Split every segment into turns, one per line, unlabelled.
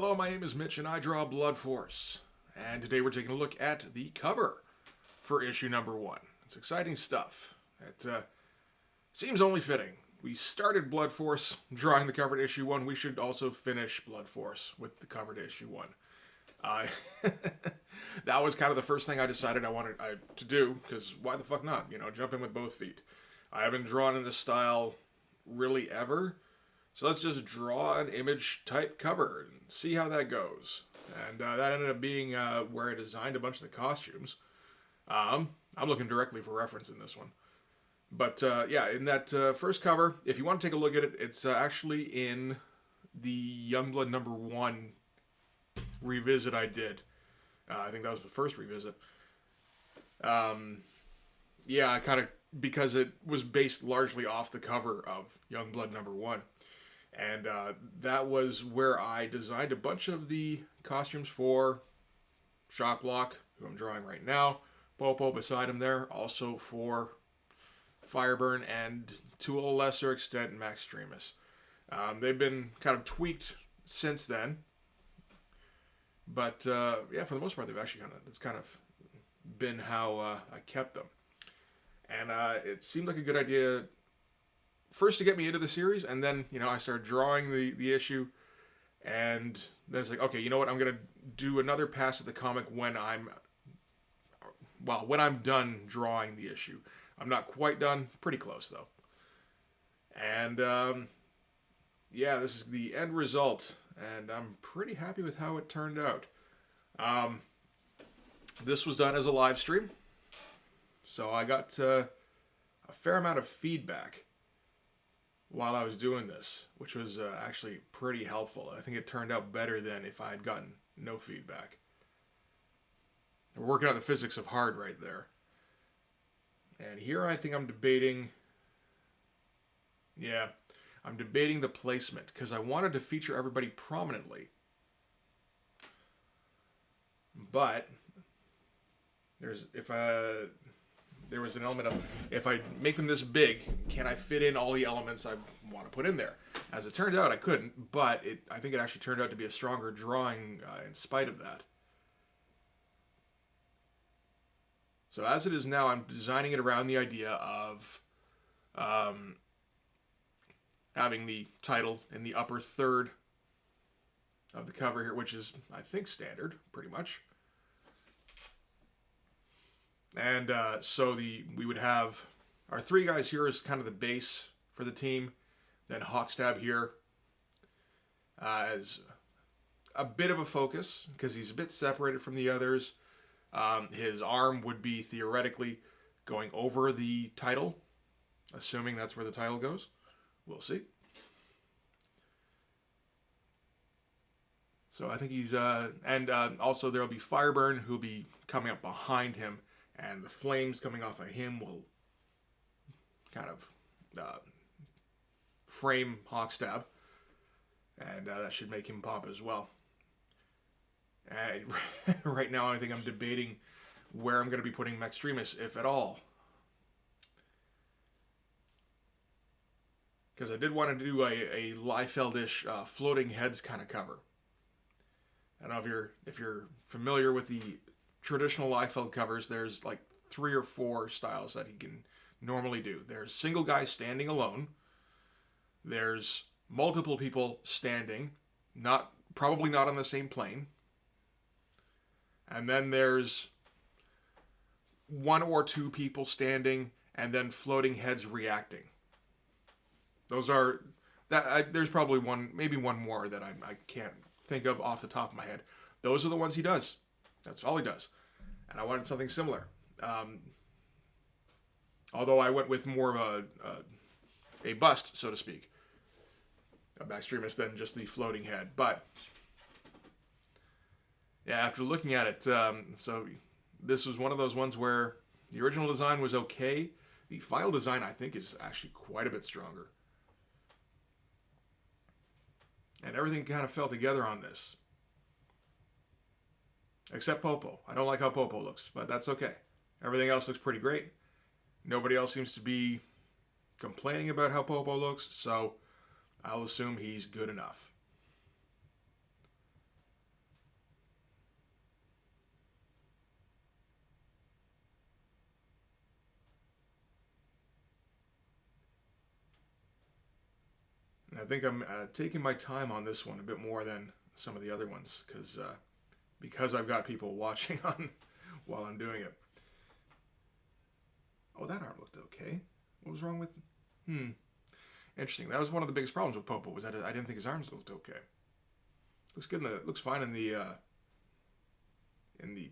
Hello, my name is Mitch and I draw Blood Force. And today we're taking a look at the cover for issue number 1. It's exciting stuff. It seems only fitting. We started Blood Force drawing the cover to issue 1. We should also finish Blood Force with the cover to issue 1. That was kind of the first thing I decided I wanted to do, because why the fuck not? You know, jump in with both feet. I haven't drawn in this style really ever. So let's just draw an image type cover and see how that goes. And that ended up being where I designed a bunch of the costumes. I'm looking directly for reference in this one. But yeah, in that first cover, if you want to take a look at it, it's actually in the Youngblood number 1 revisit I did. I think that was the first revisit. Yeah, I kind of, because it was based largely off the cover of Youngblood number 1. And that was where I designed a bunch of the costumes for Shockblock, who I'm drawing right now. Popo beside him there, also for Fireburn, and to a lesser extent, Max Streamus. They've been kind of tweaked since then. But yeah, for the most part, they've actually it's kind of been how I kept them. And it seemed like a good idea first to get me into the series, and then, you know, I started drawing the issue, and then it's like, okay, you know what, I'm going to do another pass at the comic when I'm done drawing the issue. I'm not quite done, pretty close, though. And, yeah, this is the end result, and I'm pretty happy with how it turned out. This was done as a live stream, so I got a fair amount of feedback while I was doing this, which was actually pretty helpful. I think it turned out better than if I had gotten no feedback. We're working out the physics of hard right there. And here I think I'm debating... Yeah, I'm debating the placement, because I wanted to feature everybody prominently. But there was an element of, if I make them this big, can I fit in all the elements I want to put in there? As it turned out, I couldn't, but I think it actually turned out to be a stronger drawing in spite of that. So as it is now, I'm designing it around the idea of having the title in the upper third of the cover here, which is, I think, standard, pretty much. And so we would have our 3 guys here as kind of the base for the team. Then Hawkstab here as a bit of a focus, because he's a bit separated from the others. His arm would be theoretically going over the title, assuming that's where the title goes. We'll see. So I think he's... and also there'll be Fireburn, who'll be coming up behind him. And the flames coming off of him will kind of frame Hawkstab. And that should make him pop as well. And right now I think I'm debating where I'm going to be putting Max Streamus, if at all. Because I did want to do a Liefeld-ish floating heads kind of cover. I don't know if you're familiar with the traditional Liefeld covers. There's like 3 or 4 styles that he can normally do. There's single guy standing alone. There's multiple people standing, probably not on the same plane. And then there's 1 or 2 people standing and then floating heads reacting. Those are there's probably maybe one more that I can't think of off the top of my head. Those are the ones he does. That's all he does. And I wanted something similar. Although I went with more of a bust, so to speak, of Max Streamus than just the floating head. But, yeah, after looking at it, so this was one of those ones where the original design was okay. The final design, I think, is actually quite a bit stronger. And everything kind of fell together on this. Except Popo. I don't like how Popo looks, but that's okay. Everything else looks pretty great. Nobody else seems to be complaining about how Popo looks, so I'll assume he's good enough. think I'm taking my time on this one a bit more than some of the other ones because I've got people watching on while I'm doing it. Oh, that arm looked okay. What was wrong with? Interesting. That was one of the biggest problems with Popo, was that I didn't think his arms looked okay. Looks good. Looks fine in the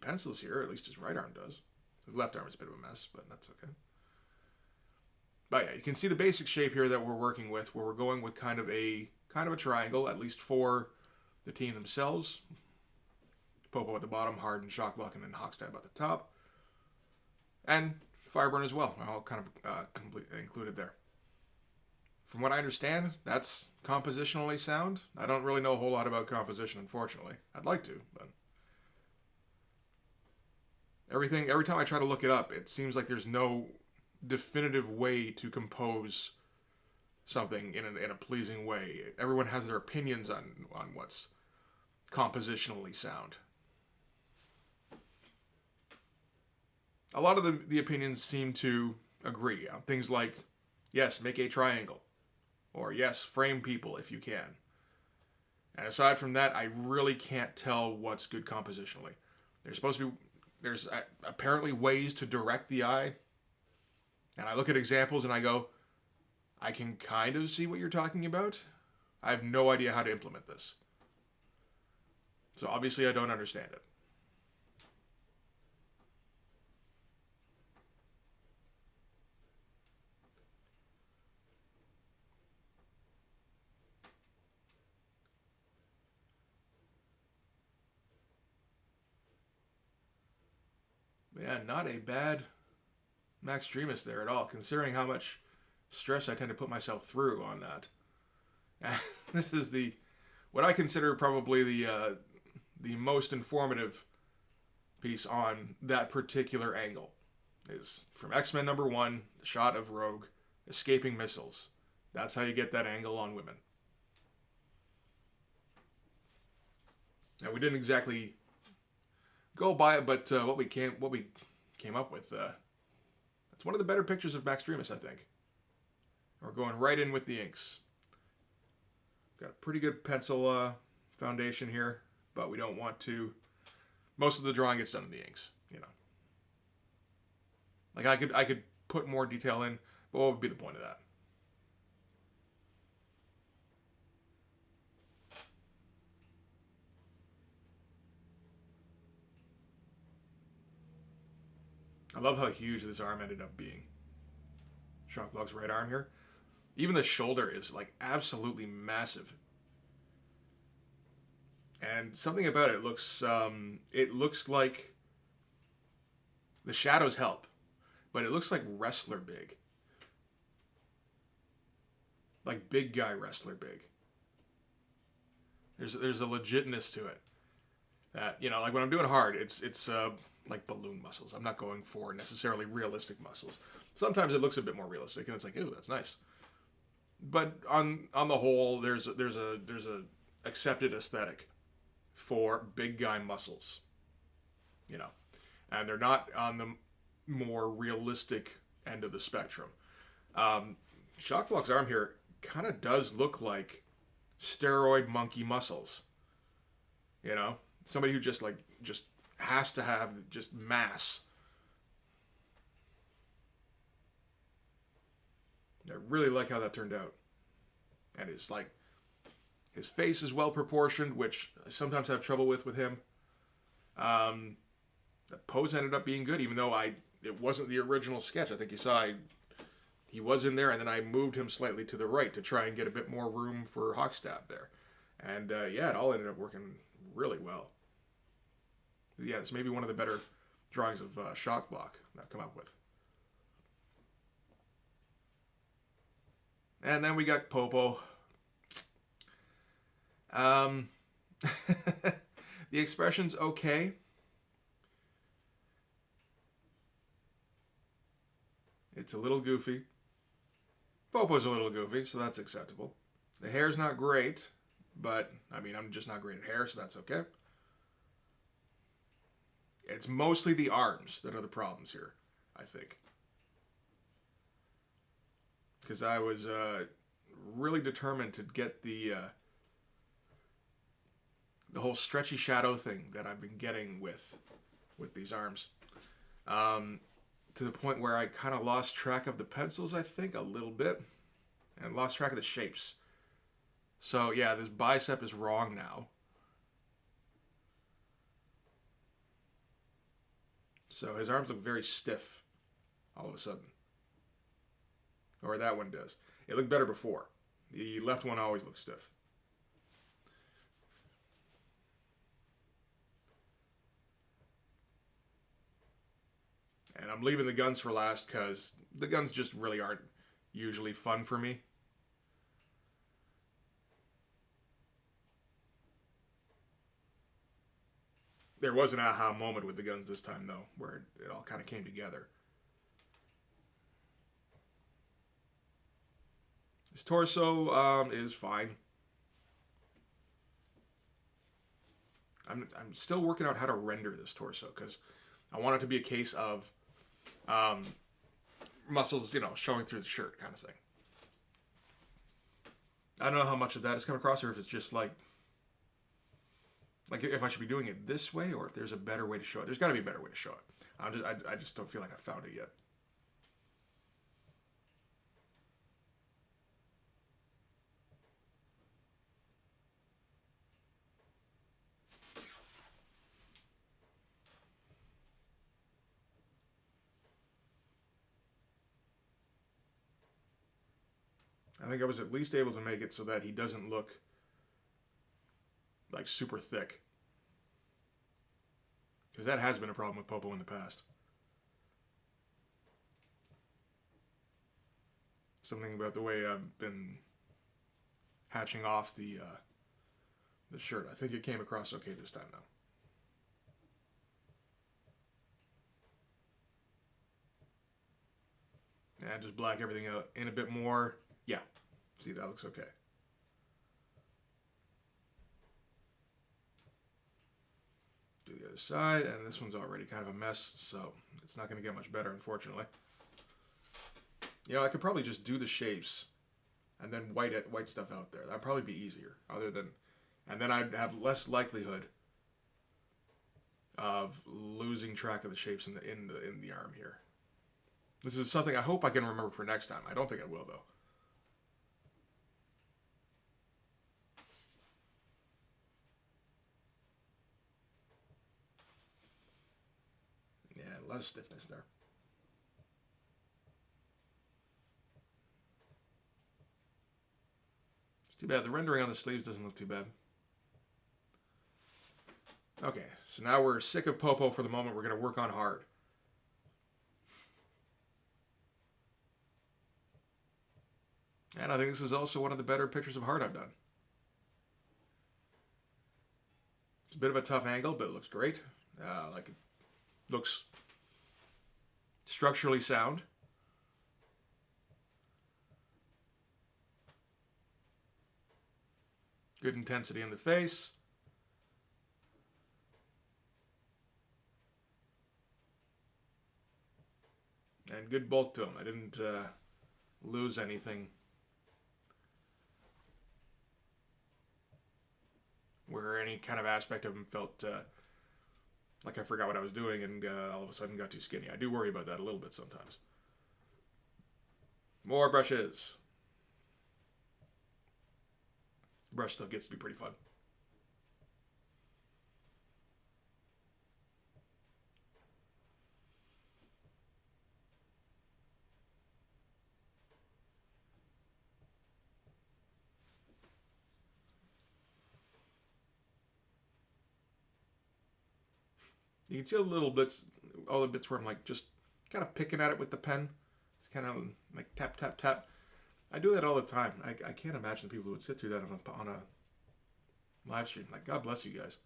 pencils here. At least his right arm does. His left arm is a bit of a mess, but that's okay. But yeah, you can see the basic shape here that we're working with, where we're going with kind of a triangle, at least for the team themselves. Popo at the bottom, Hard and Shockblock, and then Hockstab at the top. And Fireburn as well, all kind of included there. From what I understand, that's compositionally sound. I don't really know a whole lot about composition, unfortunately. I'd like to, but every time I try to look it up, it seems like there's no definitive way to compose something in a pleasing way. Everyone has their opinions on what's compositionally sound. A lot of the opinions seem to agree on things like, yes, make a triangle, or yes, frame people if you can. And aside from that, I really can't tell what's good compositionally. There's apparently ways to direct the eye, and I look at examples and I go, I can kind of see what you're talking about. I have no idea how to implement this. So obviously I don't understand it. Yeah, not a bad Max Dreamus there at all, considering how much stress I tend to put myself through on that. This is what I consider probably the most informative piece on that particular angle. Is from X-Men #1, the shot of Rogue escaping missiles. That's how you get that angle on women. Now, we didn't exactly go by it, but what we came up with, it's one of the better pictures of Max Dreamus, I think. We're going right in with the inks. Got a pretty good pencil foundation here, but we don't want to. Most of the drawing gets done in the inks, you know. Like I could put more detail in, but what would be the point of that? I love how huge this arm ended up being. Shockblock's right arm here. Even the shoulder is like absolutely massive. And something about it looks like the shadows help, but it looks like wrestler big. Like big guy wrestler big. There's a legitness to it. That, you know, like when I'm doing hard, it's like balloon muscles. I'm not going for necessarily realistic muscles. Sometimes it looks a bit more realistic, and it's like, ooh, that's nice. But on the whole, there's a accepted aesthetic for big guy muscles, you know, and they're not on the more realistic end of the spectrum. Shockblock's arm here kind of does look like steroid monkey muscles, you know, somebody who just has to have just mass. I really like how that turned out. And his face is well proportioned, which I sometimes have trouble with him. The pose ended up being good, even though it wasn't the original sketch. I think you saw he was in there, and then I moved him slightly to the right to try and get a bit more room for Hockstab there. And yeah, it all ended up working really well. Yeah, it's maybe one of the better drawings of Shockblock that I've come up with. And then we got Popo. The expression's okay. It's a little goofy. Popo's a little goofy, so that's acceptable. The hair's not great, but, I mean, I'm just not great at hair, so that's okay. It's mostly the arms that are the problems here, I think. Because I was really determined to get the whole stretchy shadow thing that I've been getting with these arms. To the point where I kind of lost track of the pencils, I think, a little bit. And lost track of the shapes. So, yeah, this bicep is wrong now. So his arms look very stiff all of a sudden. Or that one does. It looked better before. The left one always looks stiff. And I'm leaving the guns for last because the guns just really aren't usually fun for me. There was an aha moment with the guns this time, though, where it all kind of came together. His torso is fine. I'm still working out how to render this torso because I want it to be a case of muscles, showing through the shirt kind of thing. I don't know how much of that has come across, or if it's just like if I should be doing it this way, or if there's a better way to show it. There's got to be a better way to show it. I just don't feel like I found it yet. I think I was at least able to make it so that he doesn't look like super thick. Because that has been a problem with Popo in the past. Something about the way I've been hatching off the shirt. I think it came across okay this time, though. And just black everything out in a bit more. Yeah. See, that looks okay. Do the other side, and this one's already kind of a mess, so it's not going to get much better, unfortunately. I could probably just do the shapes and then white stuff out there. That'd probably be easier, and then I'd have less likelihood of losing track of the shapes in the arm here. This is something I hope I can remember for next time. I don't think I will, though. Yeah, a lot of stiffness there. It's too bad. The rendering on the sleeves doesn't look too bad. Okay, so now we're sick of Popo for the moment. We're going to work on Hard. And I think this is also one of the better pictures of Hard I've done. It's a bit of a tough angle, but it looks great. It looks structurally sound. Good intensity in the face. And good bulk to him. I didn't lose anything where any kind of aspect of him felt like I forgot what I was doing and all of a sudden got too skinny. I do worry about that a little bit sometimes. More brushes. Brush stuff gets to be pretty fun. You can see all the bits where I'm like just kind of picking at it with the pen. It's kind of like tap, tap, tap. I do that all the time. I can't imagine people who would sit through that on a live stream. Like, God bless you guys.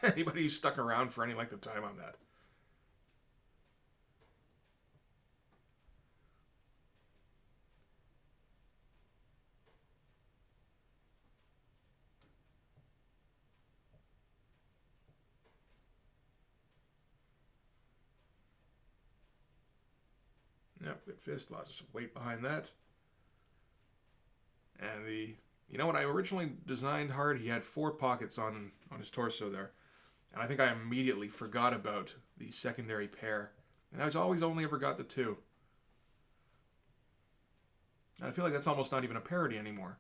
Anybody who's stuck around for any length of time on that. Yep, good fist. Lots of weight behind that. And when I originally designed Hard, he had 4 pockets on his torso there. And I think I immediately forgot about the secondary pair. And I was always only ever got the 2. And I feel like that's almost not even a parody anymore.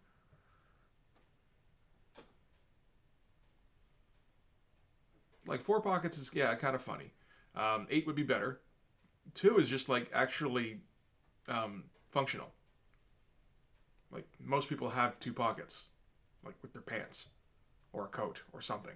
Like 4 pockets is, yeah, kind of funny. 8 would be better. 2 is just like actually functional. Like most people have 2 pockets, like with their pants or a coat or something.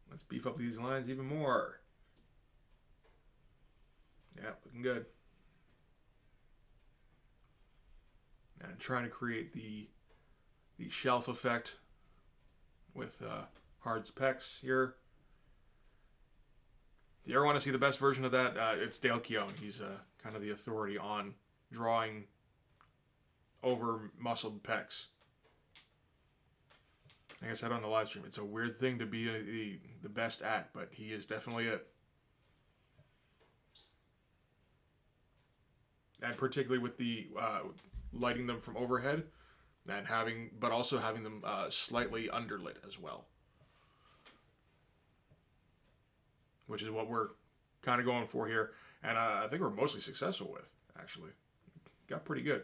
Let's beef up these lines even more. Yeah, looking good. And trying to create the shelf effect with Hard's pecs here. If you ever want to see the best version of that, it's Dale Keown. He's kind of the authority on drawing over muscled pecs. Like I said on the live stream, it's a weird thing to be the best at, but he is definitely it. And particularly with the lighting them from overhead, and but also having them slightly underlit as well, which is what we're kind of going for here, and I think we're mostly successful with. Actually, got pretty good.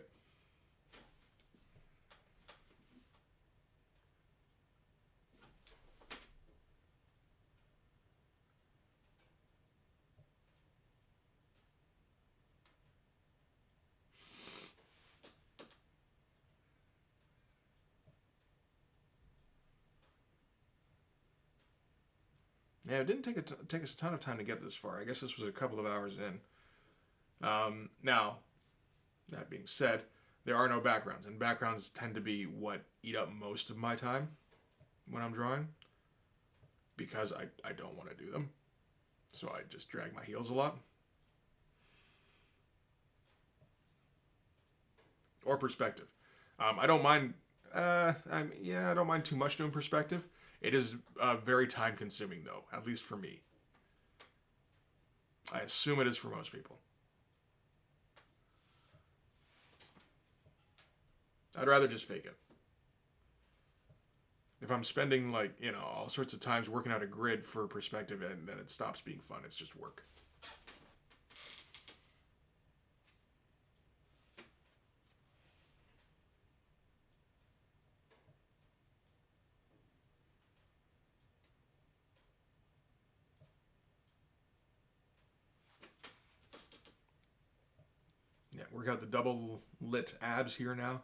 Yeah, it didn't take us a ton of time to get this far. I guess this was a couple of hours in. Now, that being said, there are no backgrounds, and backgrounds tend to be what eat up most of my time when I'm drawing, because I don't want to do them. So I just drag my heels a lot. Or perspective. I don't mind. I don't mind too much doing perspective. It is very time consuming, though, at least for me. I assume it is for most people. I'd rather just fake it. If I'm spending all sorts of times working out a grid for perspective, and then it stops being fun, it's just work. Yeah, work out the double lit abs here now.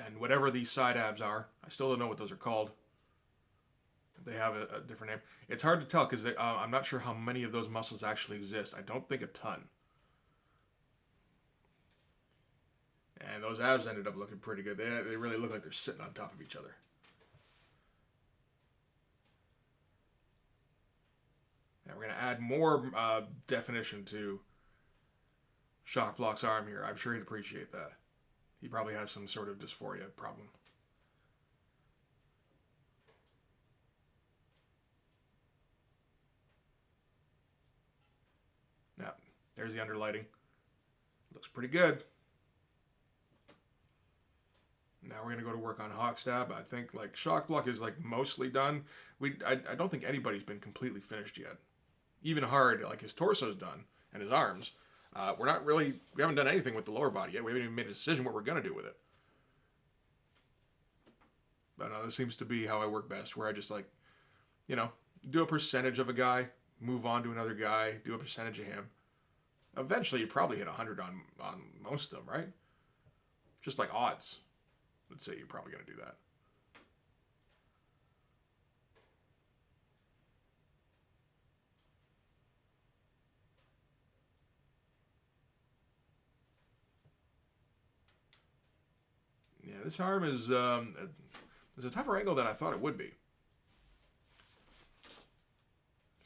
And whatever these side abs are, I still don't know what those are called. They have a different name. It's hard to tell because I'm not sure how many of those muscles actually exist. I don't think a ton. And those abs ended up looking pretty good. They really look like they're sitting on top of each other. And we're going to add more definition to Shock Block's arm here. I'm sure he'd appreciate that. He probably has some sort of dysphoria problem. Yeah, there's the underlighting. Looks pretty good. Now we're going to go to work on Hawk Stab. I think Shock Block is mostly done. I don't think anybody's been completely finished yet. Even Hard, his torso's done and his arms. We haven't done anything with the lower body yet. We haven't even made a decision what we're going to do with it. But this seems to be how I work best, where I just do a percentage of a guy, move on to another guy, do a percentage of him. Eventually, you probably hit 100 on most of them, right? Just like odds. Let's say you're probably going to do that. Yeah, this arm is a tougher angle than I thought it would be.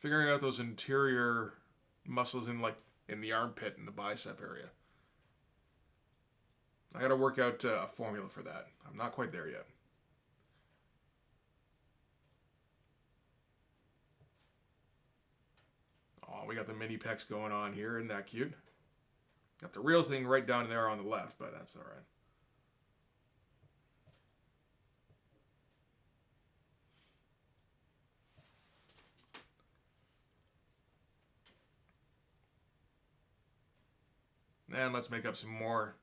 Figuring out those interior muscles in the armpit and the bicep area. I got to work out a formula for that. I'm not quite there yet. Oh, we got the mini pecs going on here. Isn't that cute? Got the real thing right down there on the left, but that's all right. And let's make up some more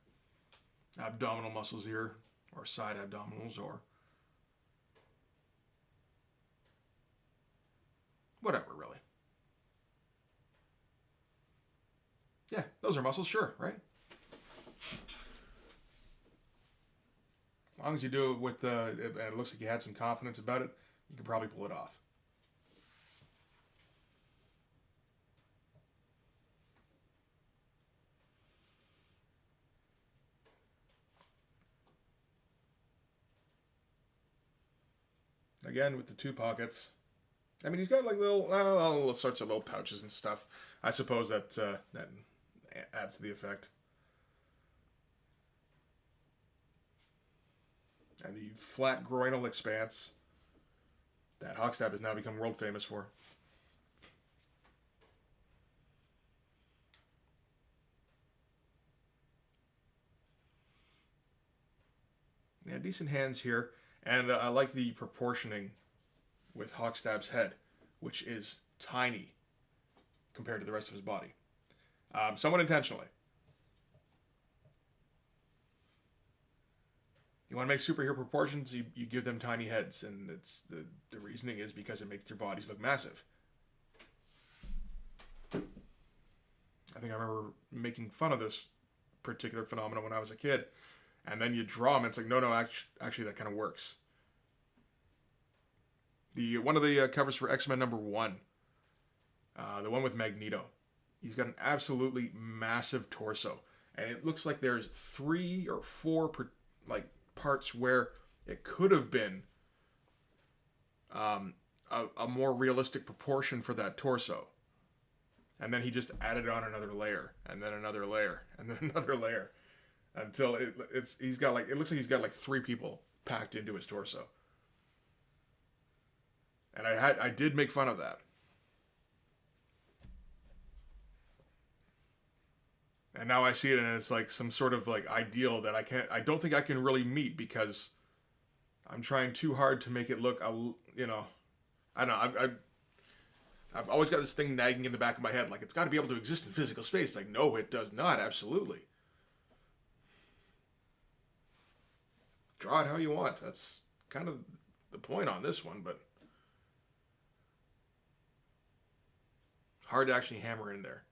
abdominal muscles here, or side abdominals, or whatever, really. Yeah, those are muscles, sure, right? As long as you do it with and it looks like you had some confidence about it, you can probably pull it off. Again, with the two pockets. I mean, he's got like little sorts of little pouches and stuff. I suppose that that adds to the effect. And the flat groinal expanse that Hawkstab has now become world famous for. Yeah, decent hands here. And I like the proportioning with Hawkstab's head, which is tiny compared to the rest of his body. Somewhat intentionally. You want to make superhero proportions, you give them tiny heads, and it's the reasoning is because it makes their bodies look massive. I think I remember making fun of this particular phenomenon when I was a kid, and then you draw them, and it's like, no, actually that kind of works. One of the covers for X-Men #1, the one with Magneto, he's got an absolutely massive torso, and it looks like there's 3 or 4 parts where it could have been a more realistic proportion for that torso, and then he just added on another layer, and then another layer, and then another layer, until it looks like he's got like 3 people packed into his torso. And I did make fun of that. And now I see it, and it's like some sort of like ideal that I don't think I can really meet, because I'm trying too hard to make it look, I don't know, I've always got this thing nagging in the back of my head, like, it's got to be able to exist in physical space. Like, no, it does not, absolutely. Draw it how you want. That's kind of the point on this one, but hard to actually hammer in there.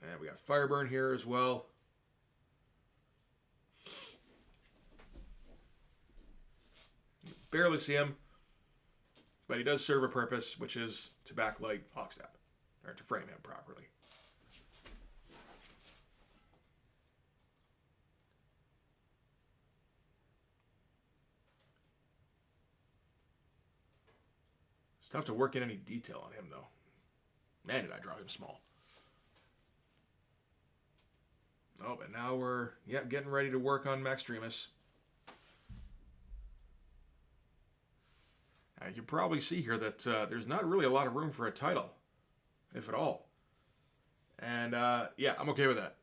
And we got Fireburn here as well. You barely see him, but he does serve a purpose, which is to backlight Hawkstab, or to frame him properly. It's tough to work in any detail on him, though. Man, did I draw him small. Oh, but now we're getting ready to work on Max Dreamus. You can probably see here that there's not really a lot of room for a title, if at all. And yeah, I'm okay with that.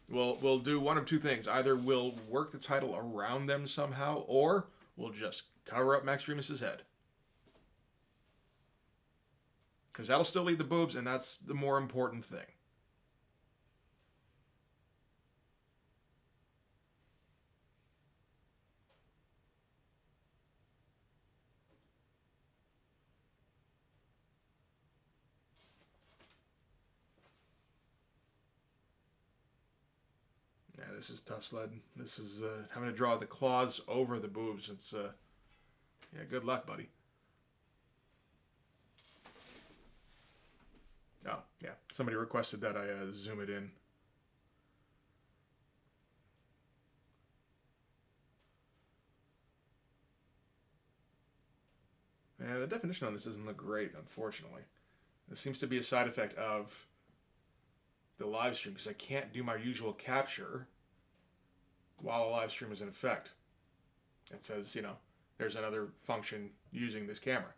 We'll do one of two things. Either we'll work the title around them somehow, or we'll just cover up Max Dreamus' head. Because that'll still leave the boobs, and that's the more important thing. Yeah, this is tough sledding. This is having to draw the claws over the boobs. It's yeah, good luck, buddy. Oh, yeah. Somebody requested that I zoom it in. Yeah, the definition on this doesn't look great, unfortunately. This seems to be a side effect of the live stream because I can't do my usual capture while a live stream is in effect. It says, there's another function using this camera.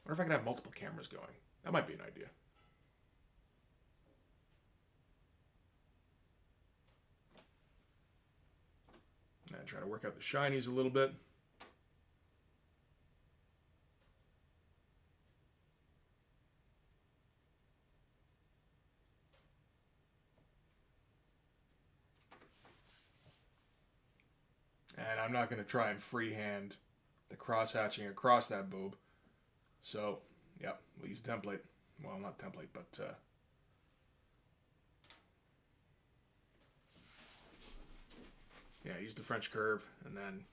I wonder if I can have multiple cameras going. That might be an idea. And try to work out the shinies a little bit. And I'm not going to try and freehand the cross-hatching across that boob. So, yep, we'll use template. Well, not template, but yeah, use the French curve and then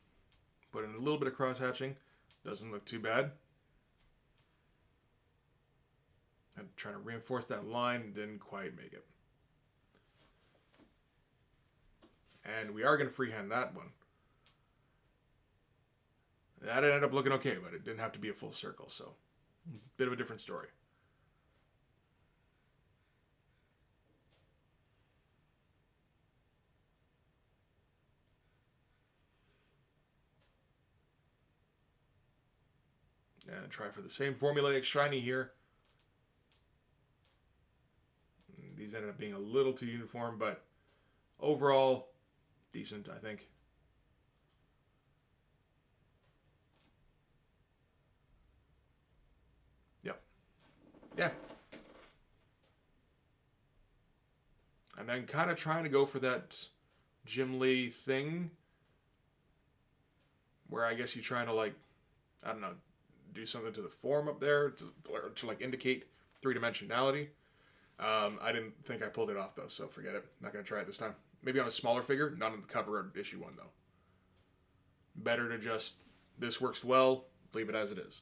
put in a little bit of cross-hatching. Doesn't look too bad. I'm trying to reinforce that line, didn't quite make it. And we are going to freehand that one. That ended up looking okay, but it didn't have to be a full circle, so bit of a different story. And try for the same formulaic shiny here. These ended up being a little too uniform, but overall, decent, I think. Yep. Yeah. And then kind of trying to go for that Jim Lee thing where I guess you're trying to, like, I don't know, do something to the form up there to like indicate three-dimensionality. I didn't think I pulled it off though, so forget it. Not going to try it this time. Maybe on a smaller figure, not on the cover of issue 1 though. Better to just, this works well, leave it as it is.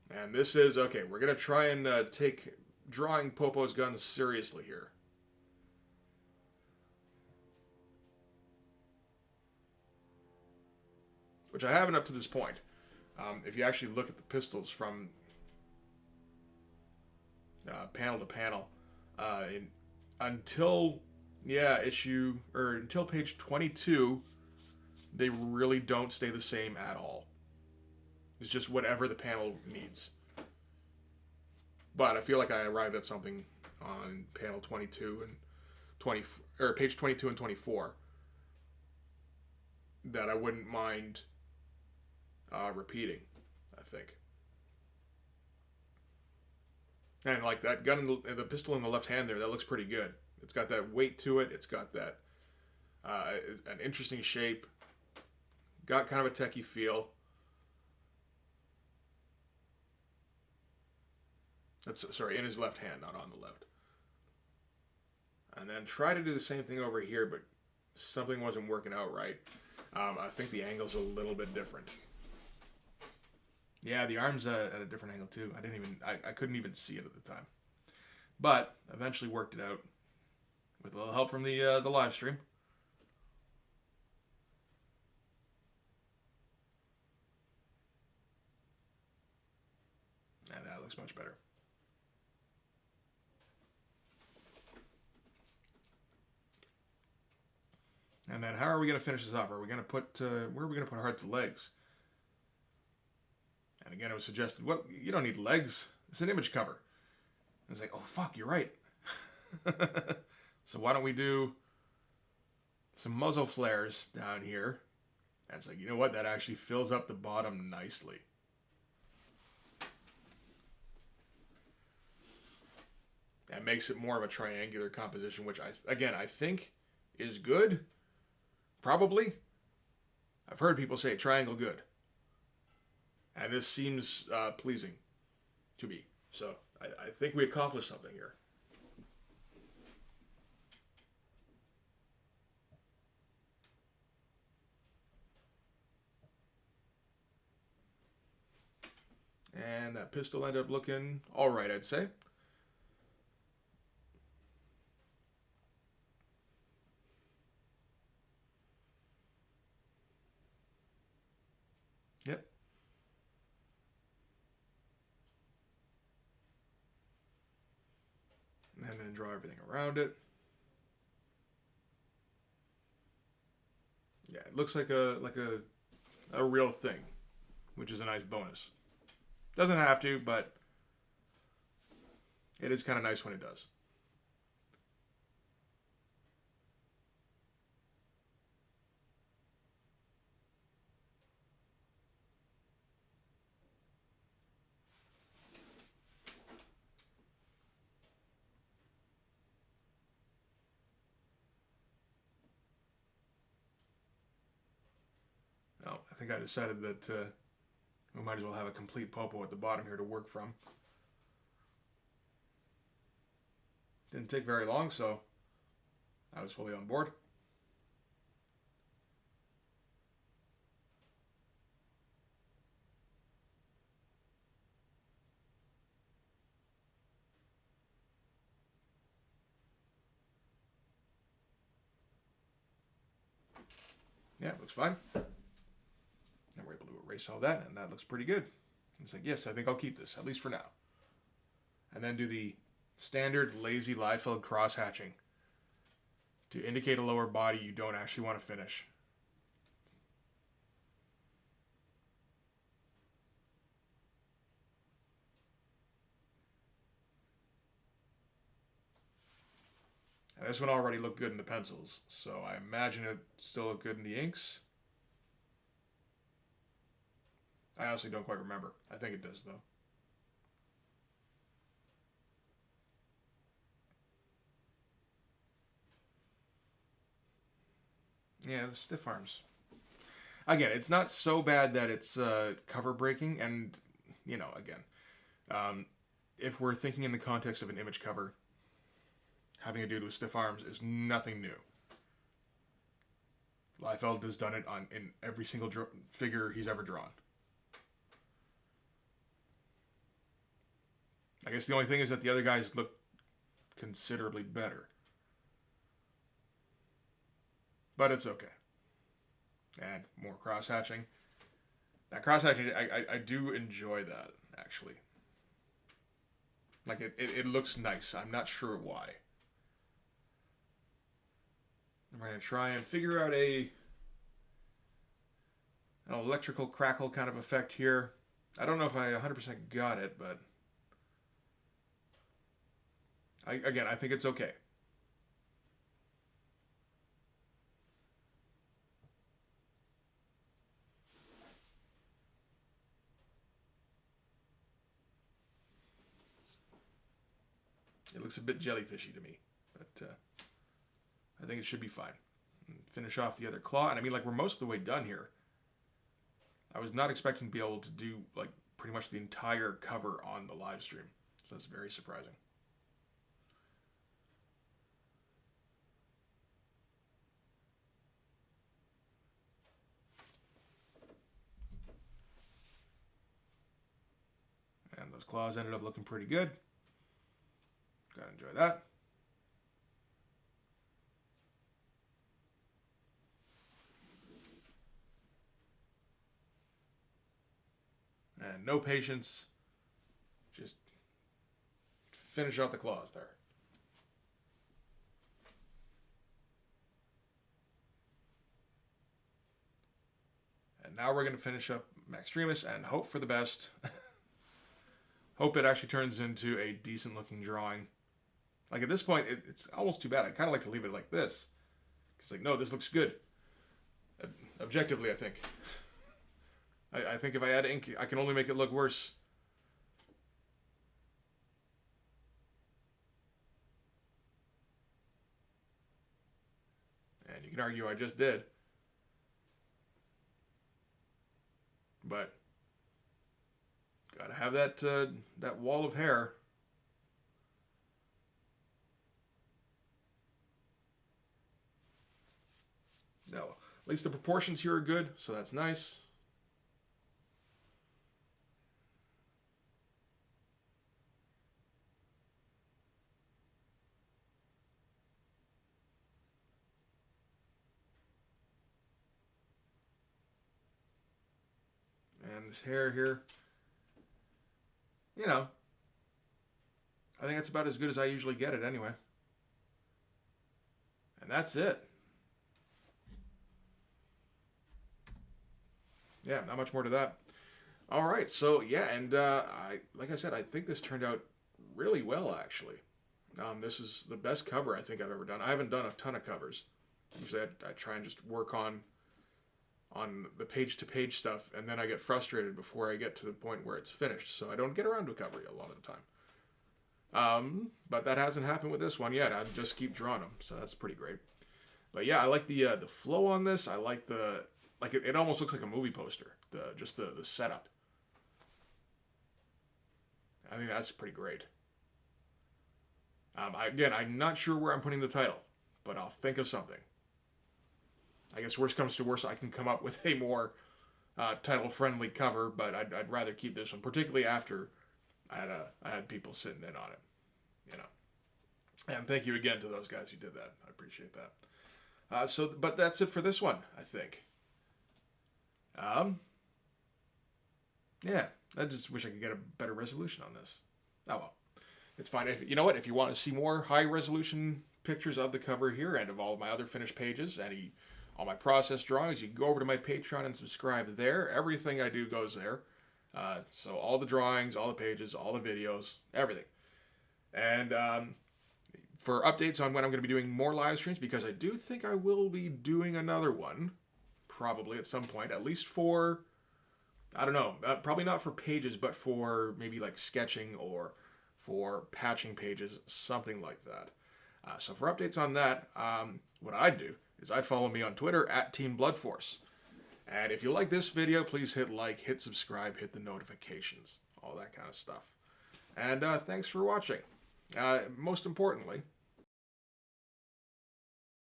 And this is, okay, we're going to try and take drawing Popo's guns seriously here. Which I haven't up to this point. If you actually look at the pistols from panel to panel, until page 22, they really don't stay the same at all. It's just whatever the panel needs. But I feel like I arrived at something on panel 22 and page 22 and 24 that I wouldn't mind repeating, I think. And like that gun, the pistol in the left hand there, that looks pretty good. It's got that weight to it. It's got that an interesting shape. Got kind of a techie feel. In his left hand, not on the left. And then try to do the same thing over here, but something wasn't working out right. I think the angle's a little bit different. Yeah, the arm's at a different angle too. I couldn't even see it at the time. But eventually worked it out with a little help from the live stream. And that looks much better. And then how are we going to finish this off? Are we going to put, where are we going to put Heart's legs? And again, it was suggested, well, you don't need legs. It's an image cover. And it's like, oh, fuck, you're right. So why don't we do some muzzle flares down here? And it's like, you know what? That actually fills up the bottom nicely. And makes it more of a triangular composition, which, I think is good. Probably. I've heard people say triangle good. And this seems pleasing to me. So I think we accomplished something here. And that pistol ended up looking all right, I'd say. Yep. And then draw everything around it. Yeah, it looks like a real thing, which is a nice bonus. Doesn't have to, but it is kind of nice when it does. Well, I think I decided that we might as well have a complete popo at the bottom here to work from. Didn't take very long, so I was fully on board. Yeah, it looks fine. And we're able to erase all that, and that looks pretty good. It's like, yes, I think I'll keep this, at least for now. And then do the standard lazy Liefeld cross hatching to indicate a lower body you don't actually want to finish. And this one already looked good in the pencils, so I imagine it still looked good in the inks. I honestly don't quite remember. I think it does, though. Yeah, the stiff arms. Again, it's not so bad that it's cover breaking, and, you know, again, if we're thinking in the context of an image cover, having a dude with stiff arms is nothing new. Liefeld has done it in every single figure he's ever drawn. I guess the only thing is that the other guys look considerably better. But it's okay. And more cross-hatching. That cross-hatching, I do enjoy that, actually. Like, it looks nice. I'm not sure why. I'm going to try and figure out an electrical crackle kind of effect here. I don't know if I 100% got it, but I think it's okay. It looks a bit jellyfishy to me, but I think it should be fine. Finish off the other claw, and I mean, like, we're most of the way done here. I was not expecting to be able to do, like, pretty much the entire cover on the live stream, so that's very surprising. And those claws ended up looking pretty good. Gotta enjoy that. And no patience. Just finish off the claws there. And now we're going to finish up Maxtremus and hope for the best. Hope it actually turns into a decent looking drawing. Like, at this point, it's almost too bad. I kind of like to leave it like this. It's like, no, this looks good. Objectively, I think. I think if I add ink, I can only make it look worse. And you can argue I just did. But gotta have that wall of hair. No, at least the proportions here are good, so that's nice. And this hair here, you know, I think that's about as good as I usually get it anyway. And that's it. Yeah, not much more to that. All right, so yeah, and like I said, I think this turned out really well, actually. This is the best cover I think I've ever done. I haven't done a ton of covers. Usually I try and just work on the page-to-page stuff, and then I get frustrated before I get to the point where it's finished, so I don't get around to a cover a lot of the time. But that hasn't happened with this one yet. I just keep drawing them, so that's pretty great. But yeah, I like the flow on this. I like it almost looks like a movie poster. Just the setup. I think that's pretty great. Again, I'm not sure where I'm putting the title, but I'll think of something. I guess worst comes to worst, I can come up with a more title-friendly cover, but I'd rather keep this one, particularly after I had people sitting in on it, you know. And thank you again to those guys who did that. I appreciate that. But that's it for this one, I think. Yeah, I just wish I could get a better resolution on this. Oh well, it's fine. You know what? If you want to see more high-resolution pictures of the cover here and of all of my other finished pages, all my process drawings, you can go over to my Patreon and subscribe there. Everything I do goes there. So all the drawings, all the pages, all the videos, everything. And for updates on when I'm going to be doing more live streams, because I do think I will be doing another one, probably at some point, at least for, I don't know, probably not for pages, but for maybe like sketching or for patching pages, something like that. So for updates on that, what I'd do is I'd follow me on Twitter at Team Bloodforce. And if you like this video, please hit like, hit subscribe, hit the notifications, all that kind of stuff. And thanks for watching. Most importantly,